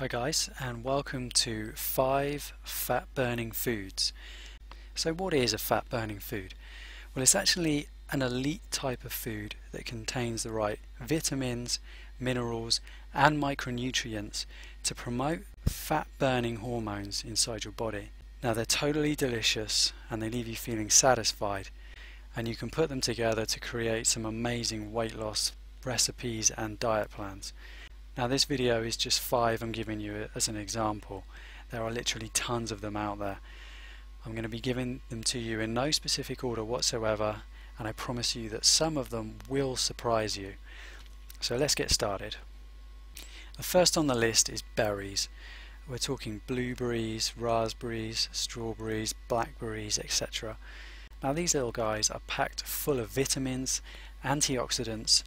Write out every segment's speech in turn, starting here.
Hi guys, and welcome to 5 fat burning foods. So what is a fat burning food? Well, it's actually an elite type of food that contains the right vitamins, minerals and micronutrients to promote fat burning hormones inside your body. Now they're totally delicious and they leave you feeling satisfied, and you can put them together to create some amazing weight loss recipes and diet plans. Now this video is just 5 I'm giving you as an example. There are literally tons of them out there. I'm going to be giving them to you in no specific order whatsoever, and I promise you that some of them will surprise you. So let's get started. The first on the list is berries. We're talking blueberries, raspberries, strawberries, blackberries, etc. Now these little guys are packed full of vitamins, antioxidants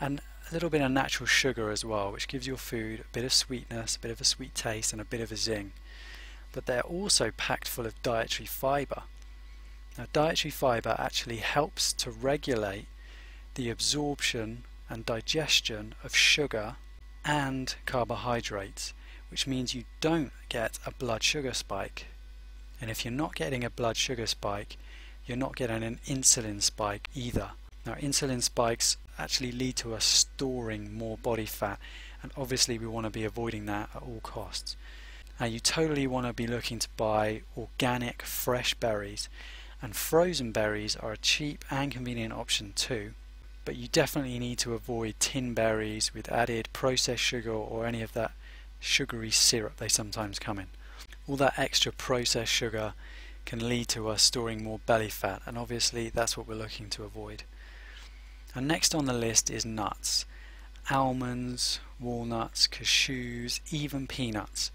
and a little bit of natural sugar as well, which gives your food a bit of sweetness, a bit of a sweet taste and a bit of a zing. But they're also packed full of dietary fibre. Now dietary fibre actually helps to regulate the absorption and digestion of sugar and carbohydrates, which means you don't get a blood sugar spike. And if you're not getting a blood sugar spike, you're not getting an insulin spike either. Now insulin spikes actually lead to us storing more body fat, and obviously we want to be avoiding that at all costs. Now you totally want to be looking to buy organic fresh berries, and frozen berries are a cheap and convenient option too, but you definitely need to avoid tin berries with added processed sugar or any of that sugary syrup they sometimes come in. All that extra processed sugar can lead to us storing more belly fat, and obviously that's what we're looking to avoid. And next on the list is nuts. Almonds, walnuts, cashews, even peanuts.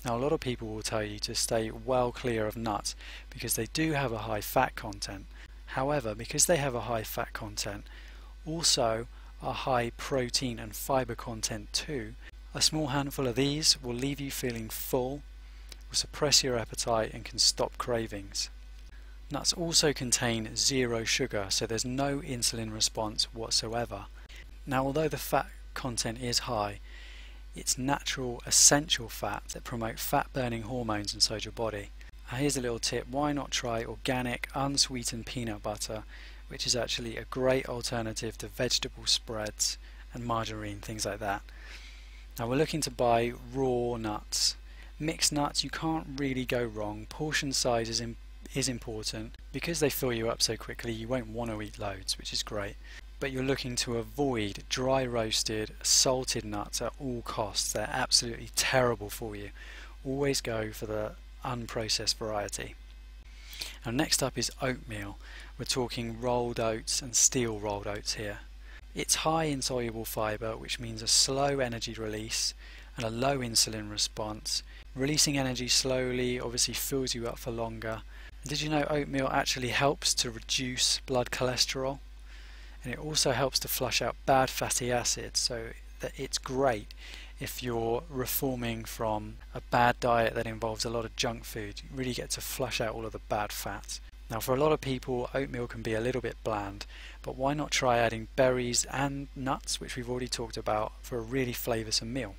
Now a lot of people will tell you to stay well clear of nuts because they do have a high fat content. However, because they have a high fat content, also a high protein and fiber content too, a small handful of these will leave you feeling full, will suppress your appetite and can stop cravings. Nuts also contain 0 sugar, so there's no insulin response whatsoever. Now although the fat content is high, it's natural essential fat that promote fat burning hormones inside your body. Now here's a little tip: why not try organic unsweetened peanut butter, which is actually a great alternative to vegetable spreads and margarine, things like that. Now we're looking to buy raw nuts. Mixed nuts, you can't really go wrong. Portion size is important. Because they fill you up so quickly, you won't want to eat loads, which is great. But you're looking to avoid dry roasted, salted nuts at all costs. They're absolutely terrible for you. Always go for the unprocessed variety. Now next up is oatmeal. We're talking rolled oats and steel rolled oats here. It's high in soluble fibre, which means a slow energy release and a low insulin response. Releasing energy slowly obviously fills you up for longer. And did you know oatmeal actually helps to reduce blood cholesterol? And it also helps to flush out bad fatty acids, so that it's great if you're reforming from a bad diet that involves a lot of junk food. You really get to flush out all of the bad fats. Now for a lot of people, oatmeal can be a little bit bland, but why not try adding berries and nuts, which we've already talked about, for a really flavoursome meal.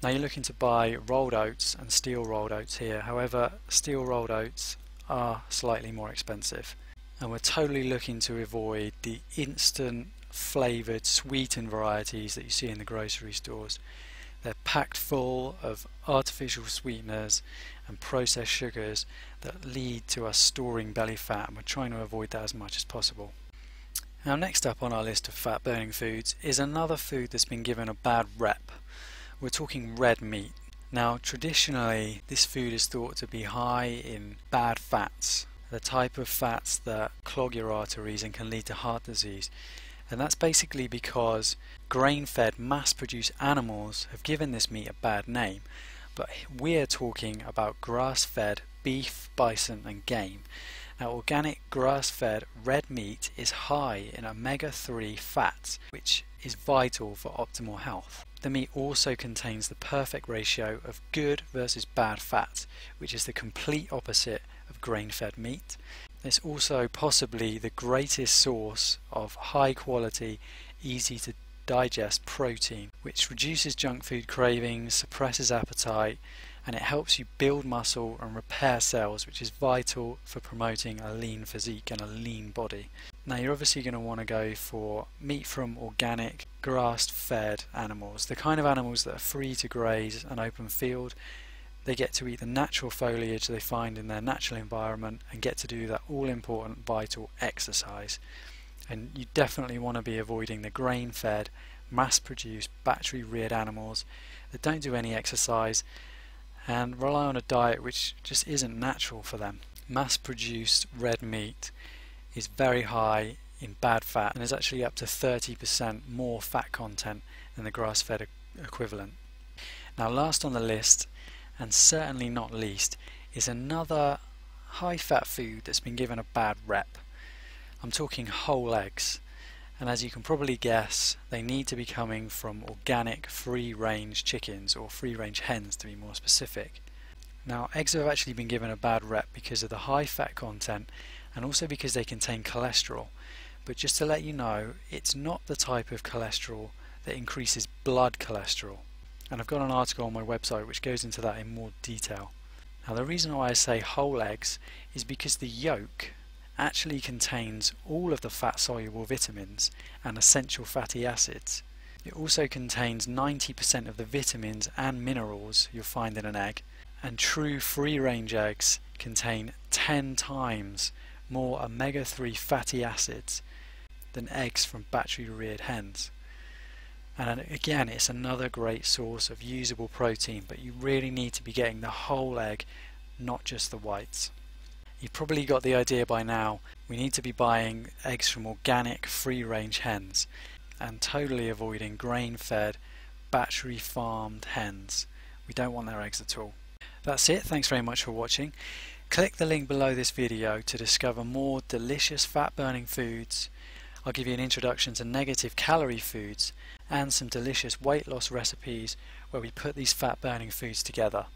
Now you're looking to buy rolled oats and steel rolled oats here. However, steel rolled oats are slightly more expensive, and we're totally looking to avoid the instant flavoured sweetened varieties that you see in the grocery stores. They're packed full of artificial sweeteners and processed sugars that lead to us storing belly fat, and we're trying to avoid that as much as possible. Now next up on our list of fat burning foods is another food that's been given a bad rep. We're talking red meat. Now traditionally this food is thought to be high in bad fats, the type of fats that clog your arteries and can lead to heart disease. And that's basically because grain-fed mass-produced animals have given this meat a bad name. But we're talking about grass-fed beef, bison and game. Now organic grass-fed red meat is high in omega-3 fats, which is vital for optimal health. The meat also contains the perfect ratio of good versus bad fats, which is the complete opposite of grain-fed meat. It's also possibly the greatest source of high quality, easy to digest protein, which reduces junk food cravings, suppresses appetite, and it helps you build muscle and repair cells, which is vital for promoting a lean physique and a lean body. Now you're obviously going to want to go for meat from organic, grass-fed animals, the kind of animals that are free to graze an open field. They get to eat the natural foliage they find in their natural environment and get to do that all-important vital exercise. And you definitely want to be avoiding the grain-fed, mass-produced, battery-reared animals that don't do any exercise and rely on a diet which just isn't natural for them. Mass-produced red meat is very high in bad fat and is actually up to 30% more fat content than the grass-fed equivalent. Now last on the list, and certainly not least, is another high-fat food that's been given a bad rep. I'm talking whole eggs, and as you can probably guess, they need to be coming from organic free-range chickens, or free-range hens to be more specific. Now eggs have actually been given a bad rep because of the high fat content and also because they contain cholesterol, but just to let you know, it's not the type of cholesterol that increases blood cholesterol. And I've got an article on my website which goes into that in more detail. Now the reason why I say whole eggs is because the yolk actually contains all of the fat soluble vitamins and essential fatty acids. It also contains 90% of the vitamins and minerals you'll find in an egg, and true free range eggs contain 10 times more omega-3 fatty acids than eggs from battery reared hens. And again, it's another great source of usable protein, but you really need to be getting the whole egg, not just the whites. You've probably got the idea by now. We need to be buying eggs from organic free-range hens and totally avoiding grain-fed, battery-farmed hens. We don't want their eggs at all. That's it. Thanks very much for watching. Click the link below this video to discover more delicious fat-burning foods. I'll give you an introduction to negative calorie foods and some delicious weight loss recipes where we put these fat burning foods together.